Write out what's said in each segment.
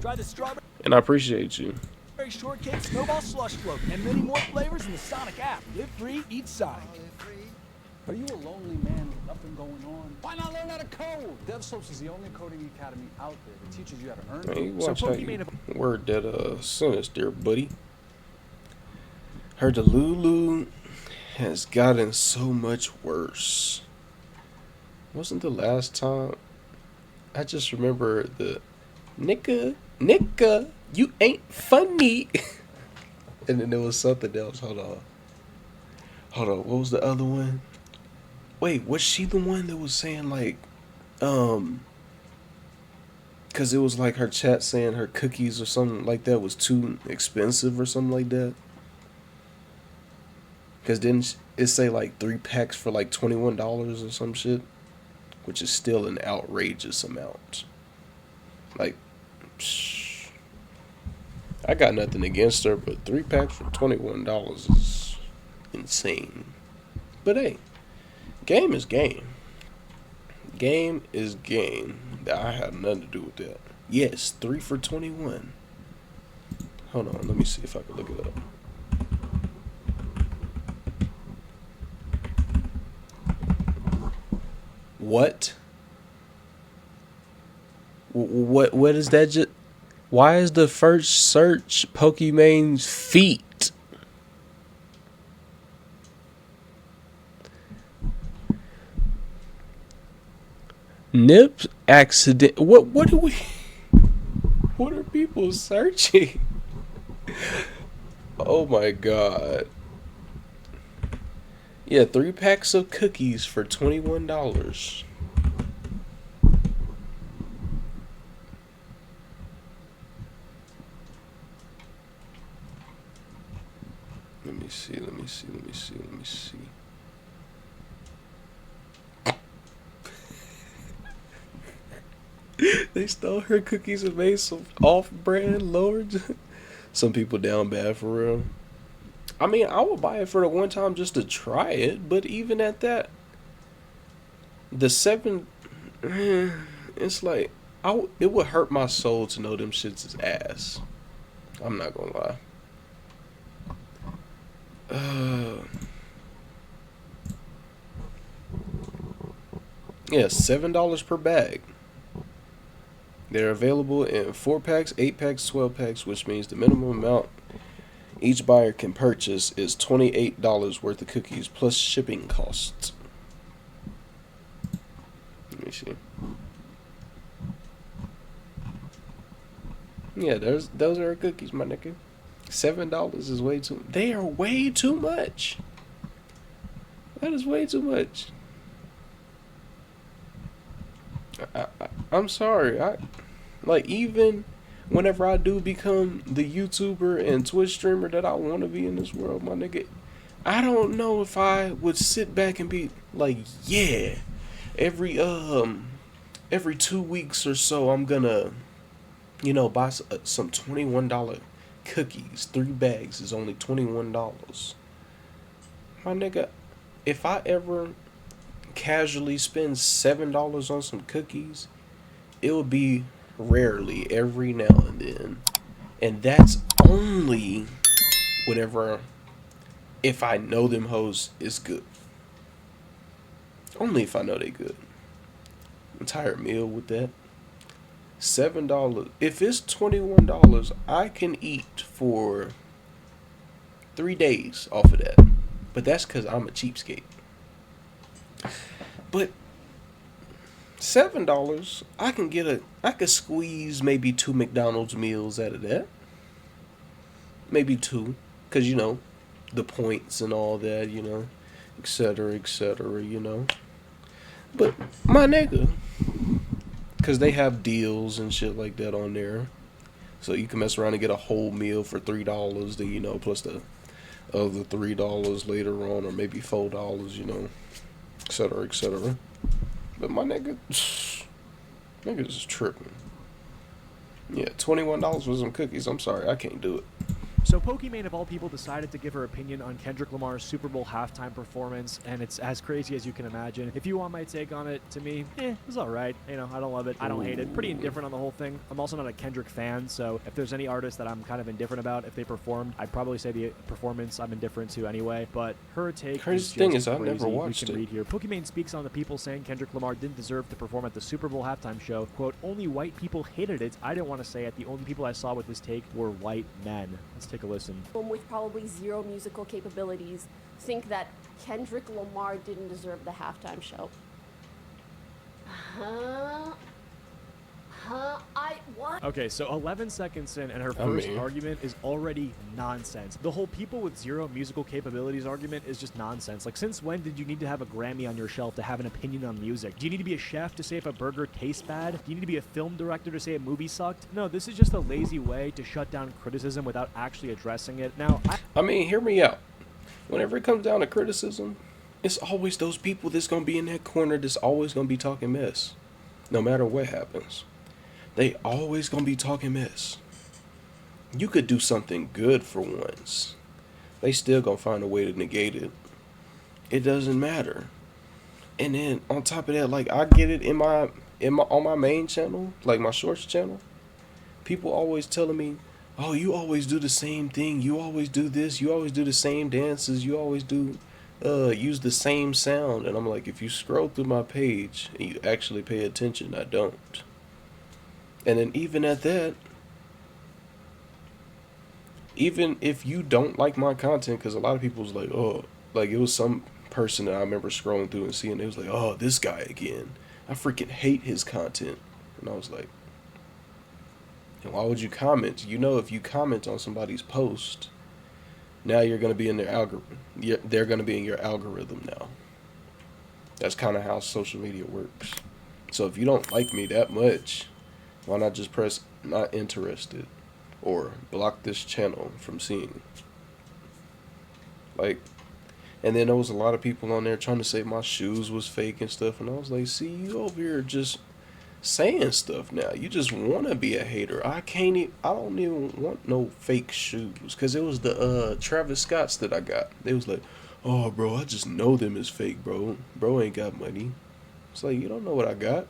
Try the strawberry And I appreciate you. shortcake, snowball slush float, and many more flavors in the Sonic app. Live free, eat Sonic. Are you a lonely man with nothing going on? Why not learn how to code? DevSlopes is the only coding academy out there that teaches you how to earn Man, you code. watch how you word that sentence there, buddy. Her Delulu has gotten so much worse. Wasn't the last time? I just remember the Nicka, you ain't funny. And then there was something else. Hold on. What was the other one? Wait, was she the one that was saying like, cause it was like her chat saying her cookies or something like that was too expensive or something like that. Cause didn't it say like 3 packs for like $21 or some shit, which is still an outrageous amount. Like, psh, I got nothing against her, but 3 packs for $21 is insane. But hey, game is game. Game is game. I have nothing to do with that. Yes, 3 for 21. Hold on, let me see if I can look it up. What? What is that? Just why is the first search Pokimane's feet? Nips accident. What do we? What are people searching? Oh my god. Yeah, 3 packs of cookies for $21. Let me see. They stole her cookies and made some off-brand lords. Some people down bad for real. I mean, I would buy it for the one time just to try it, but even at that, the 7, it's like, it would hurt my soul to know them shits is ass. I'm not gonna lie. Yeah, $7 per bag. They're available in 4 packs, 8 packs, 12 packs, which means the minimum amount each buyer can purchase is $28 worth of cookies plus shipping costs. Let me see. Yeah, those are cookies, my nigga. $7 is way too. They are way too much. That is way too much. I'm sorry. Like, even whenever I do become the YouTuber and Twitch streamer that I want to be in this world, my nigga, I don't know if I would sit back and be like, yeah, every 2 weeks or so I'm gonna, buy some $21 cookies. 3 bags is only $21. My nigga, if I ever casually spend $7 on some cookies, it will be rarely, every now and then. And that's only whenever, if I know them hoes is good. Only if I know they good. Entire meal with that. $7. If it's $21, I can eat for 3 days off of that. But that's because I'm a cheapskate. But $7, I could squeeze maybe 2 McDonald's meals out of that. Maybe 2, cause the points and all that, etc., etc. But my nigga, cause they have deals and shit like that on there, so you can mess around and get a whole meal for $3. Then plus the other $3 later on, or maybe $4. Etc., etc. But my niggas is tripping. Yeah, $21 for some cookies. I'm sorry, I can't do it. So Pokimane of all people decided to give her opinion on Kendrick Lamar's Super Bowl halftime performance, and it's as crazy as you can imagine. If you want my take on it, to me, it was alright. You know, I don't love it. I don't hate it. Pretty indifferent on the whole thing. I'm also not a Kendrick fan, so if there's any artist that I'm kind of indifferent about, if they performed, I'd probably say the performance I'm indifferent to anyway. But her take Crazy thing is, just I've never crazy. watched We can it. read here. Pokimane speaks on the people saying Kendrick Lamar didn't deserve to perform at the Super Bowl halftime show. Quote, only white people hated it. I didn't want to say it. The only people I saw with this take were white men. Let's take a listen. With probably zero musical capabilities think that Kendrick Lamar didn't deserve the halftime show. What? Okay, so 11 seconds in, and her first argument is already nonsense. The whole people with zero musical capabilities argument is just nonsense. Like, since when did you need to have a Grammy on your shelf to have an opinion on music? Do you need to be a chef to say if a burger tastes bad? Do you need to be a film director to say a movie sucked? No, this is just a lazy way to shut down criticism without actually addressing it. Now, I mean, hear me out. Whenever it comes down to criticism, it's always those people that's going to be in that corner that's always going to be talking mess. No matter what happens. They always going to be talking mess. You could do something good for once. They still going to find a way to negate it. It doesn't matter. And then on top of that, like, I get it on my main channel, like my shorts channel. People always telling me, oh, you always do the same thing. You always do this. You always do the same dances. You always do use the same sound. And I'm like, if you scroll through my page and you actually pay attention, I don't. And then even at that, even if you don't like my content, because a lot of people was like, oh, like it was some person that I remember scrolling through and seeing, it was like, oh, this guy again. I freaking hate his content. And I was like, and why would you comment? You know, if you comment on somebody's post, now you're going to be in their algorithm. They're going to be in your algorithm now. That's kind of how social media works. So if you don't like me that much, why not just press not interested or block this channel from seeing? Like, and then there was a lot of people on there trying to say my shoes was fake and stuff, and I was like, see, you over here just saying stuff now. You just want to be a hater. I don't even want no fake shoes, because it was the Travis Scotts that I got. They was like, oh, bro, I just know them is fake, bro. Bro ain't got money. It's like, you don't know what I got.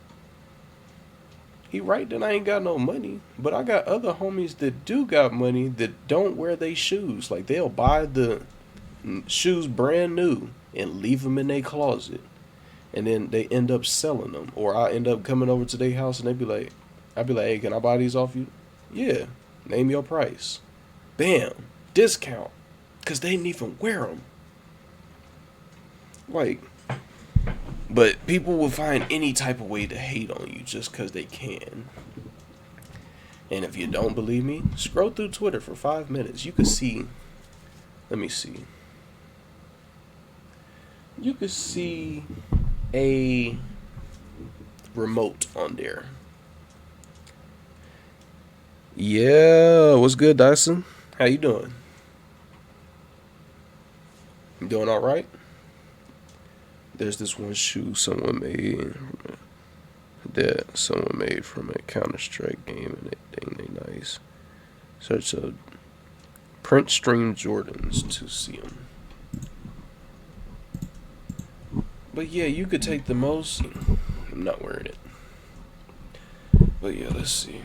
He right then I ain't got no money, but I got other homies that do got money that don't wear they shoes. Like, they'll buy the shoes brand new and leave them in their closet, and then they end up selling them. Or I end up coming over to their house and I'd be like, hey, can I buy these off you? Yeah, name your price. Bam, discount, because they didn't even wear them. Like, but people will find any type of way to hate on you just because they can. And if you don't believe me, scroll through Twitter for 5 minutes. You can see, let me see. You can see a remote on there. Yeah, what's good, Dyson? How you doing? You doing all right? There's this one shoe someone made from a Counter-Strike game, and they nice. Search a print stream Jordans to see them. But yeah, you could take the most. I'm not wearing it. But yeah, let's see.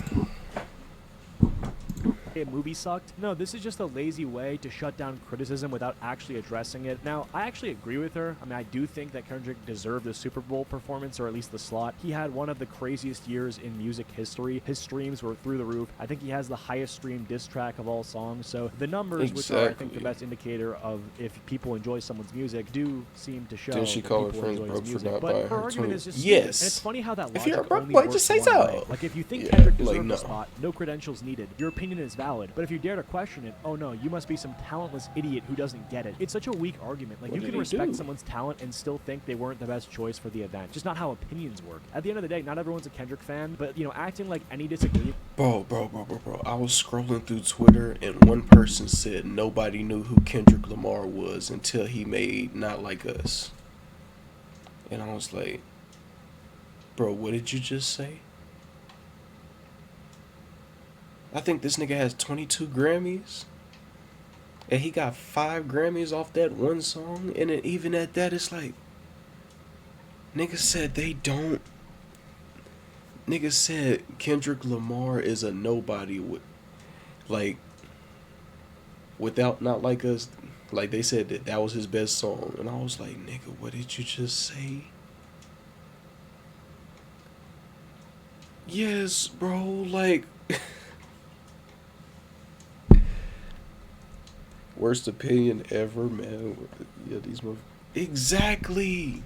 a movie sucked. No, this is just a lazy way to shut down criticism without actually addressing it. Now, I actually agree with her. I mean, I do think that Kendrick deserved the Super Bowl performance, or at least the slot. He had one of the craziest years in music history. His streams were through the roof. I think he has the highest streamed diss track of all songs. So the numbers, which are, I think, the best indicator of if people enjoy someone's music, do seem to show Didn't she that call her people friends enjoy broke his for music. not But buying her her argument too? is just Yes. stupid. And it's funny how that If you're a logic broke only boy, works just say one so. way. Like, if you think Yeah, Kendrick like, deserved no. the spot, no credentials needed. Your opinion is valid. But if you dare to question it, oh no, you must be some talentless idiot who doesn't get it. It's such a weak argument. Like, What you did can he respect do? someone's talent and still think they weren't the best choice for the event. Just not how opinions work. At the end of the day, not everyone's a Kendrick fan, but, you know, acting like any disagreement. Bro. I was scrolling through Twitter and one person said nobody knew who Kendrick Lamar was until he made Not Like Us. And I was like, bro, what did you just say? I think this nigga has 22 Grammys. And he got 5 Grammys off that one song. And then even at that, it's like, niggas said they don't. Niggas said Kendrick Lamar is a nobody with, like, without Not Like Us. Like, they said that that was his best song. And I was like, nigga, what did you just say? Yes, bro, like... Worst opinion ever, man. Yeah, these exactly.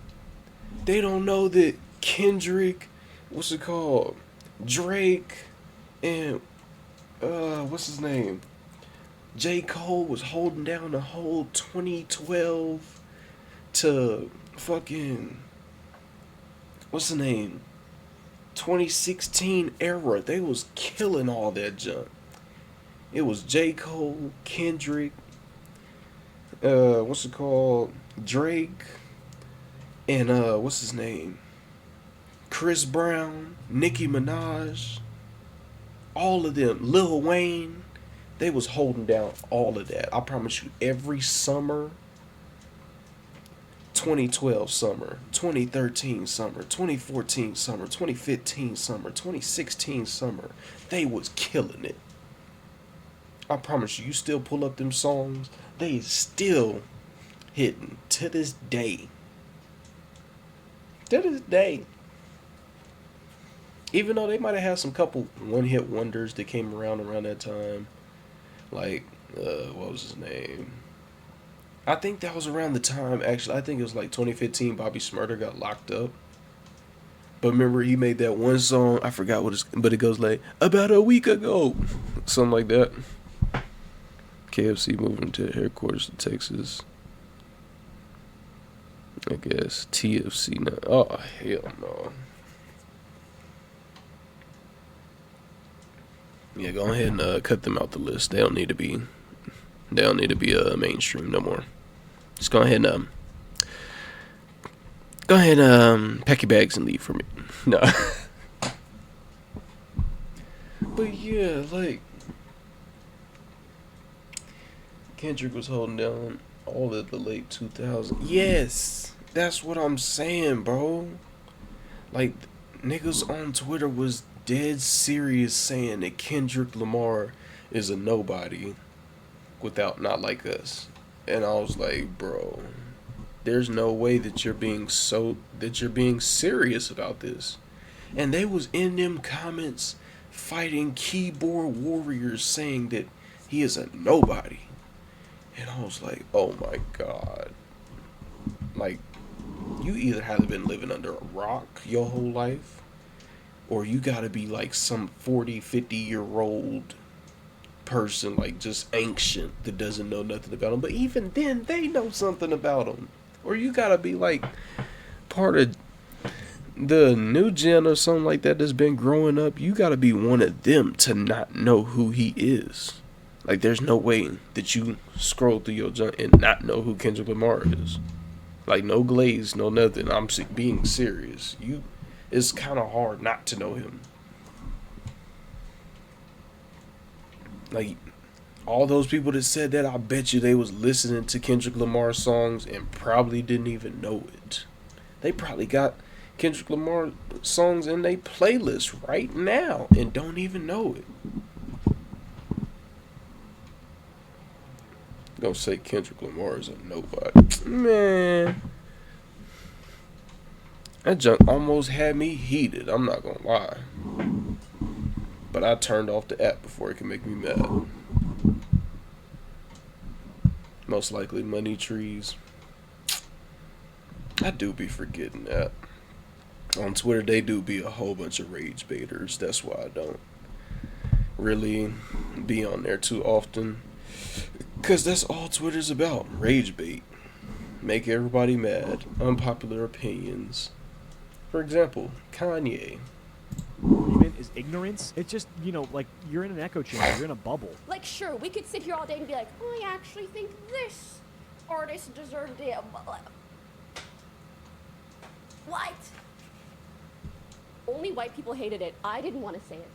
They don't know that Kendrick, what's it called? Drake, and what's his name? J. Cole was holding down the whole 2012 to fucking, what's the name? 2016 era. They was killing all that junk. It was J. Cole, Kendrick, what's it called? Drake, and what's his name? Chris Brown, Nicki Minaj, all of them, Lil Wayne. They was holding down all of that. I promise you, every summer, 2012 summer, 2013 summer, 2014 summer, 2015 summer, 2016 summer, they was killing it. I promise you, you still pull up them songs, they still hitting to this day. To this day. Even though they might have had some couple one-hit wonders that came around that time. Like, what was his name? I think that was around the time, actually, I think it was like 2015, Bobby Shmurda got locked up. But remember, he made that one song, I forgot what it's, but it goes like, about a week ago. Something like that. KFC moving to headquarters in Texas. I guess TFC now. Oh, hell no. Yeah, go ahead and cut them out the list. They don't need to be mainstream no more. Just go ahead and pack your bags and leave for me. No. But yeah, like, Kendrick was holding down all of the late 2000s. Yes, that's what I'm saying, bro. Like, niggas on Twitter was dead serious saying that Kendrick Lamar is a nobody without Not Like Us. And I was like, bro, there's no way that you're being serious about this. And they was in them comments fighting keyboard warriors saying that he is a nobody. And I was like, oh my God. Like, you either have been living under a rock your whole life, or you gotta be like some 40, 50-year-old person, like just ancient, that doesn't know nothing about him. But even then, they know something about him. Or you gotta be like part of the new gen or something like that that's been growing up. You gotta be one of them to not know who he is. Like, there's no way that you scroll through your junk and not know who Kendrick Lamar is. Like, no glaze, no nothing. I'm being serious. It's kind of hard not to know him. Like, all those people that said that, I bet you they was listening to Kendrick Lamar songs and probably didn't even know it. They probably got Kendrick Lamar songs in their playlist right now and don't even know it. Gonna say Kendrick Lamar is a nobody. Man, that junk almost had me heated, I'm not gonna lie. But I turned off the app before it could make me mad. Most likely money trees. I do be forgetting that. On Twitter, they do be a whole bunch of rage baiters. That's why I don't really be on there too often. Because that's all Twitter's about. Rage bait. Make everybody mad. Unpopular opinions. For example, Kanye. Is ignorance. It's just, like, you're in an echo chamber. You're in a bubble. Like, sure, we could sit here all day and be like, I actually think this artist deserved it. What? Only white people hated it. I didn't want to say it.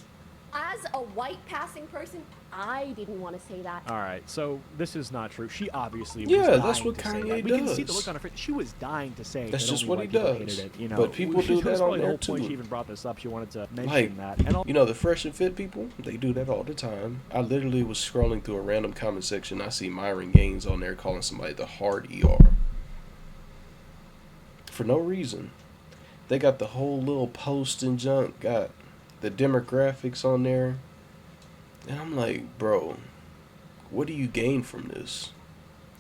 As a white passing person, I didn't want to say that. All right, so this is not true. She obviously was Yeah, dying that's what to say Kanye that. We can see the does. look on her face. She was dying to say That's that just only what he white people does. hated it, you know. But people do that was on probably the there whole point too. she even brought this up. She wanted to mention Like, that. And you know, the fresh and fit people, they do that all the time. I literally was scrolling through a random comment section. I see Myron Gaines on there calling somebody the hard ER. For no reason. They got the whole little post and junk, got the demographics on there. And I'm like, bro, what do you gain from this?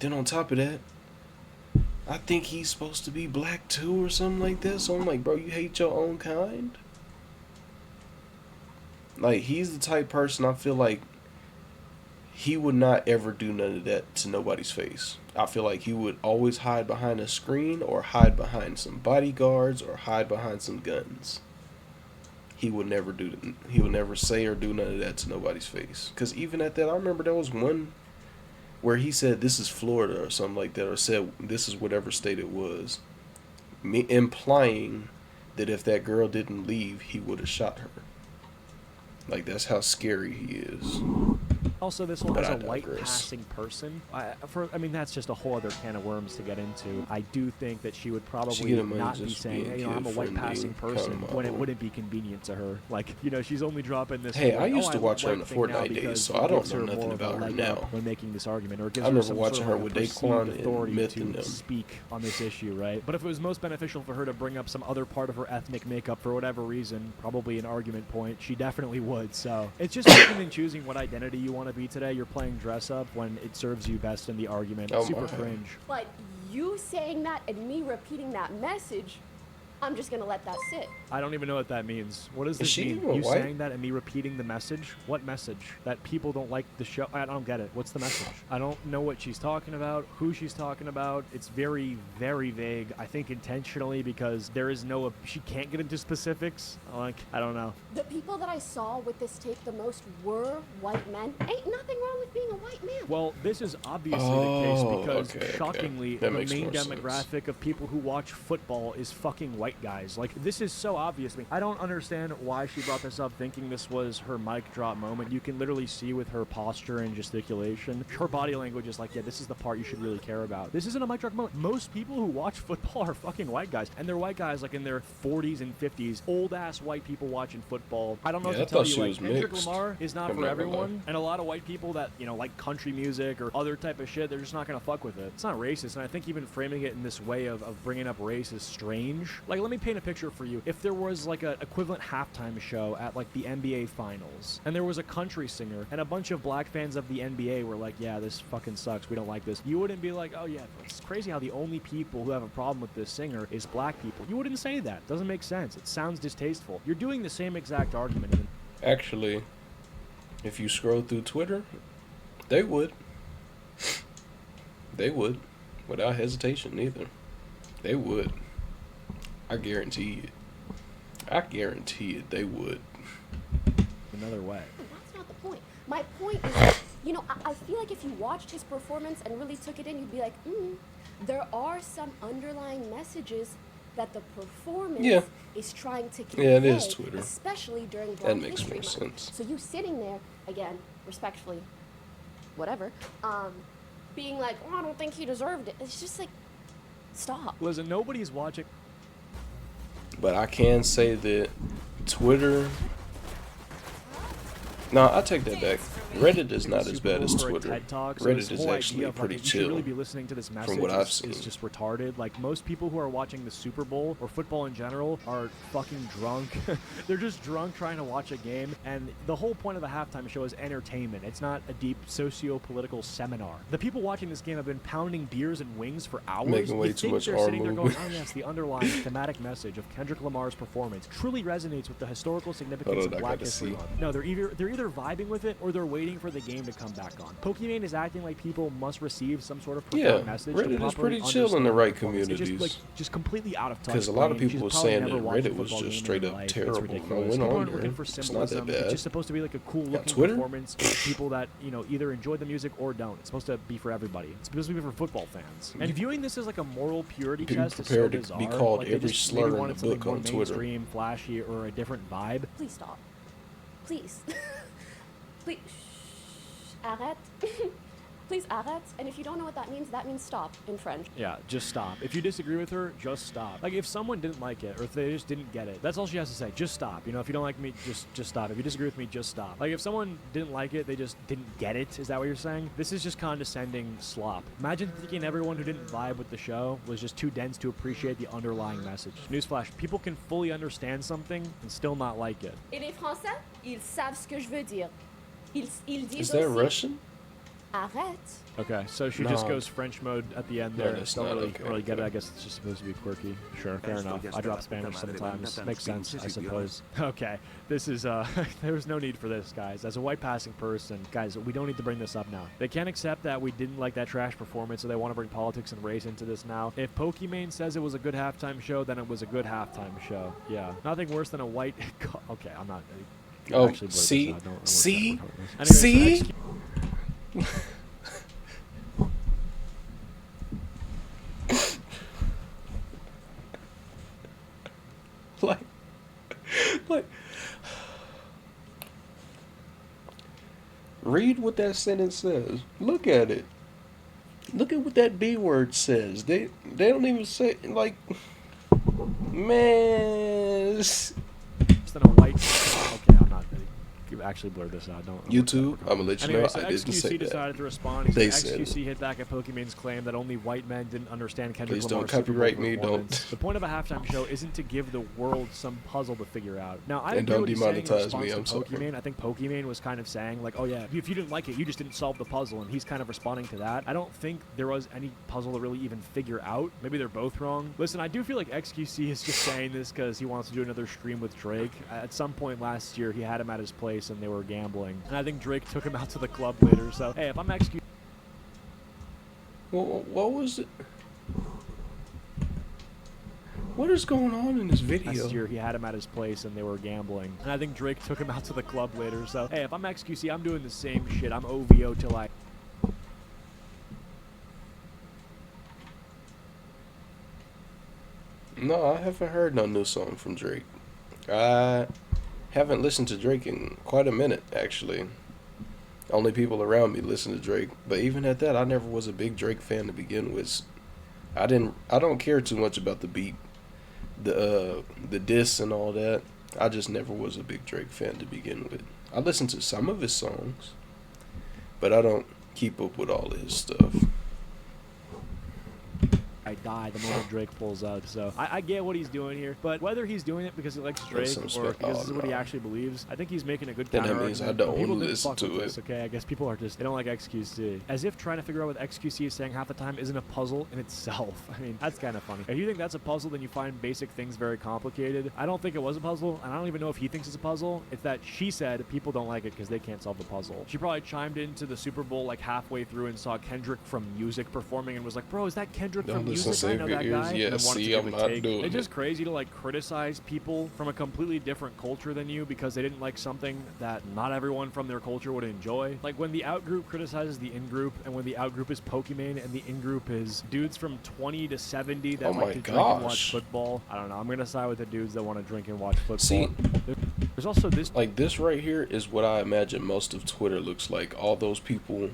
Then on top of that, I think he's supposed to be black too or something like that. So I'm like, bro, you hate your own kind? Like, he's the type person I feel like he would not ever do none of that to nobody's face. I feel like he would always hide behind a screen or hide behind some bodyguards or hide behind some guns. He would never do that. He would never say or do none of that to nobody's face. Because even at that, I remember there was one where he said this is Florida or something like that, or said this is whatever state it was, implying that if that girl didn't leave, he would have shot her. Like, that's how scary he is. Also, this whole But as I a white digress. passing person, I mean, that's just a whole other can of worms to get into. I do think that she would probably get him not just be saying, being hey, I'm a white kid-friendly passing kind of person when it model. wouldn't be convenient to her. Like, she's only dropping this. Hey, like, I used to I watch her in like the thing now Fortnite days, because so it I don't gives know her nothing more of a about her leg now. up when making this argument, or it gives I her remember some watching sort her of with perceived Daquan and authority Myth and to them. speak on this issue, right? But if it was most beneficial for her to bring up some other part of her ethnic makeup for whatever reason, probably an argument point, she definitely would. So it's just picking and choosing what identity you want to be today. You're playing dress up when it serves you best in the argument. Oh Super my. cringe. But you saying that and me repeating that message, I'm just gonna let that sit. I don't even know what that means. What does Is this she mean? even You white? saying that and me repeating the message? What message? That people don't like the show? I don't get it. What's the message? I don't know what she's talking about, who she's talking about. It's very, very vague. I think intentionally because there is no... She can't get into specifics. Like, I don't know. The people that I saw with this tape the most were white men. Ain't nothing wrong with being a white man. Well, this is obviously the Oh, case because, okay. shockingly, That the makes main more sense. demographic of people who watch football is fucking white guys. Like, this is so obvious to me. I don't understand why she brought this up thinking this was her mic drop moment. You can literally see with her posture and gesticulation, her body language is like, yeah, this is the part you should really care about. This isn't a mic drop moment. Most people who watch football are fucking white guys, and they're white guys like in their 40s and 50s, old-ass white people watching football. I don't know Yeah, what I to tell thought you, she like, was Kendrick mixed. Lamar is not I'm for not gonna everyone, lie. and a lot of white people that, like country music or other type of shit, they're just not gonna fuck with it. It's not racist, and I think even framing it in this way of bringing up race is strange. Like, let me paint a picture for you. If there was like an equivalent halftime show at like the NBA finals, and there was a country singer, and a bunch of black fans of the NBA were like, yeah, this fucking sucks, we don't like this, you wouldn't be like, oh yeah, it's crazy how the only people who have a problem with this singer is black people. You wouldn't say that. It doesn't make sense. It sounds distasteful. You're doing the same exact argument. Actually, if you scroll through Twitter, they would. They would. Without hesitation, either. They would. I guarantee it. I guarantee it, they would. Another way. That's not the point. My point is, I feel like if you watched his performance and really took it in, you'd be like, there are some underlying messages that the performance is trying to convey, Yeah, it is Twitter. especially during Black That makes History more Month. sense. So you sitting there, again, respectfully, whatever, being like, oh, I don't think he deserved it. It's just like, stop. Listen, nobody's watching. But I can say that Twitter... No, I take that back. Reddit is not as bad as Super Bowl for a Twitter. TED Talk, so Reddit this is whole actually idea of, pretty like, you should chill. really be listening to this message what I've is seen. just retarded. Like, most people who are watching the Super Bowl or football in general are fucking drunk. They're just drunk trying to watch a game, and the whole point of the halftime show is entertainment. It's not a deep socio-political seminar. The people watching this game have been pounding beers and wings for hours. Making way You too think much they're arm sitting there going, movement. oh yes, the underlying thematic message of Kendrick Lamar's performance truly resonates with the historical significance Hold on, of I Black gotta History see. Month. No, they're either vibing with it or they're waiting for the game to come back on. Pokimane is acting like people must receive some sort of profound Yeah, message. to Reddit is properly pretty chill in the understand right performance. It's communities. just completely out of touch. Because a lot of brain. people She's were probably saying never that watched a Reddit was football just game straight in her up life. It's terrible. I ridiculous. went People on aren't there. looking for It's not symbolism. that It's bad. just supposed to be like a cool looking Twitter? performance for people that, either enjoy the music or don't. It's supposed to be for everybody. It's supposed to be for football fans. And viewing this as like a moral purity Be test is so prepared to bizarre. be called Like, they every just slur maybe in wanted the something book more on Twitter. mainstream, flashy, or a different vibe. Please stop. please. Please, arrête. Please arrête. And if you don't know what that means stop in French. Yeah, just stop. If you disagree with her, just stop. Like, if someone didn't like it, or if they just didn't get it, that's all she has to say. Just stop. You know, if you don't like me, just stop. If you disagree with me, just stop. Like, if someone didn't like it, they just didn't get it. Is that what you're saying? This is just condescending slop. Imagine thinking everyone who didn't vibe with the show was just too dense to appreciate the underlying message. Newsflash, people can fully understand something and still not like it. Et les Français, ils savent ce que je veux dire. Ils disent Is that aussi, Russian? arrête. Okay, so she No. just goes French mode at the end No, there. that's Don't not really, okay. really get it. I guess it's just supposed to be quirky. Sure, fair enough. I drop Spanish sometimes. Makes sense, I suppose. Okay, this is, there was no need for this, guys. As a white passing person, guys, we don't need to bring this up now. They can't accept that we didn't like that trash performance, so they want to bring politics and race into this now. If Pokimane says it was a good halftime show, then it was a good halftime show. Yeah, nothing worse than a white... Okay, I'm not... Oh, actually blur this see? out. Don't See? Anyway, See? So like, read what that sentence says. Look at it. Look at what that B word says. They don't even say, like, man. than a white... Okay, I'm not... Actually blur this out. Don't. YouTube, I'm gonna let you Anyway, know so I didn't say XQC that. decided to respond. He They said said XQC hit back at Pokimane's claim that only white men didn't understand Kendrick Please Lamar's don't copyright Super Bowl me, performance. don't. The point of a halftime show isn't to give the world some puzzle to figure out. Now, I And agree don't what he's saying in demonetize response me, to I'm sorry. Pokimane. I think Pokimane was kind of saying, like, oh yeah, if you didn't like it, you just didn't solve the puzzle, and he's kind of responding to that. I don't think there was any puzzle to really even figure out. Maybe they're both wrong. Listen, I do feel like XQC is just saying this because he wants to do another stream with Drake. At some point last year, he had him at his place and they were gambling. And I think Drake took him out to the club later. So, hey, if I'm XQC... Well, what was it? What is going on in this video? Last year, he had him at his place and they were gambling. And I think Drake took him out to the club later. So, hey, if I'm XQC, I'm doing the same shit. I'm OVO till I... No, I haven't heard no new song from Drake. I haven't listened to Drake in quite a minute, actually. Only people around me listen to Drake, but even at that, I never was a big Drake fan to begin with. I don't care too much about the beat, the diss and all that. I just never was a big Drake fan to begin with. I listen to some of his songs, but I don't keep up with all of his stuff. I die the moment Drake pulls out. So I get what he's doing here, but whether he's doing it because he likes Drake some or respect. because this is what he no. actually believes, I think he's making a good Then that counter means I argument. don't But people wanna didn't listen fuck to with this, it. okay? I guess people are just, they don't like XQC. As if trying to figure out what XQC is saying half the time isn't a puzzle in itself. I mean, that's kind of funny. If you think that's a puzzle, then you find basic things very complicated. I don't think it was a puzzle, and I don't even know if he thinks it's a puzzle. It's that she said people don't like it because they can't solve the puzzle. She probably chimed into the Super Bowl like halfway through and saw Kendrick from Music performing and was like, bro, is that Kendrick Don't from listen, Music? I save know your that ears. guy. Yeah, And then wanted to see, give I'm a not take. doing It's just it. crazy to like criticize people from a completely different culture than you because they didn't like something that not everyone from their culture would enjoy. Like when the out group criticizes the in group, and when the out group is Pokimane and the in group is dudes from 20 to 70 that Oh like my to drink and watch gosh. football. I don't know. I'm gonna side with the dudes that want to drink and watch football. See, There's also this. like this right here is what I imagine most of Twitter looks like. All those people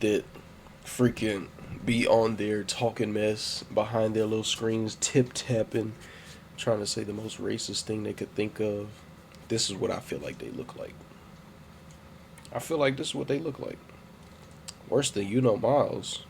that freaking be on there talking mess behind their little screens, tip-tapping, trying to say the most racist thing they could think of. This is what I feel like they look like. I feel like this is what they look like. Worse than Miles.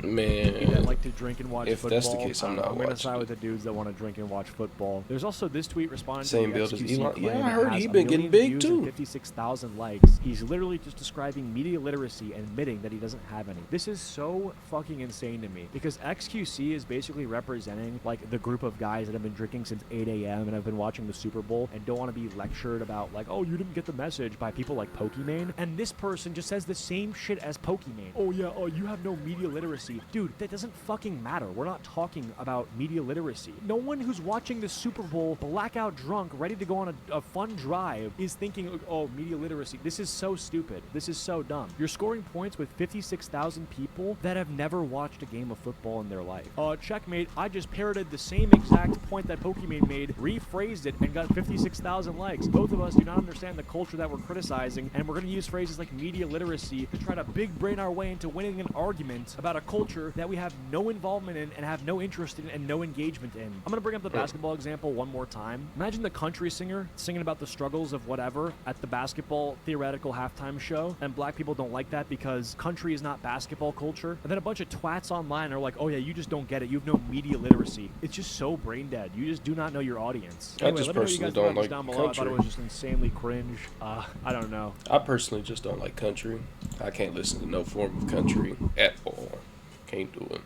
Man. That like to drink and watch If football. that's the case, I'm not I'm gonna watching side it. with the dudes that want to drink and watch football. There's also this tweet responding Same to the build as XQC Elon. claim Yeah, I that heard has he a been getting million big views and too. 56,000 likes. He's literally just describing media literacy and admitting that he doesn't have any. This is so fucking insane to me because XQC is basically representing like the group of guys that have been drinking since 8 a.m. and have been watching the Super Bowl and don't want to be lectured about like, oh, you didn't get the message by people like Pokimane. And this person just says the same shit as Pokimane. Oh yeah, oh you have no media literacy. Dude, that doesn't fucking fucking matter. We're not talking about media literacy. No one who's watching the Super Bowl blackout drunk, ready to go on a fun drive, is thinking, oh, media literacy. This is so stupid. This is so dumb. You're scoring points with 56,000 people that have never watched a game of football in their life. Checkmate, I just parroted the same exact point that Pokimane made, rephrased it, and got 56,000 likes. Both of us do not understand the culture that we're criticizing, and we're going to use phrases like media literacy to try to big brain our way into winning an argument about a culture that we have no involvement in and have no interest in and no engagement in. I'm going to bring up the basketball example one more time. Imagine the country singer singing about the struggles of whatever at the basketball theoretical halftime show, and black people don't like that because country is not basketball culture. And then a bunch of twats online are like, oh yeah, you just don't get it. You have no media literacy. It's just so brain dead. You just do not know your audience. I Anyway, just let me know what you personally guys don't thought like down below. I thought country. it was just insanely cringe. I don't know. I personally just don't like country. I can't listen to no form of country at all. Can't do it.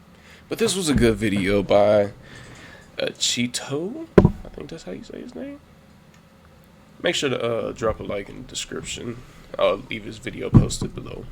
But this was a good video by Acheetos. I think that's how you say his name. Make sure to drop a like in the description. I'll leave his video posted below.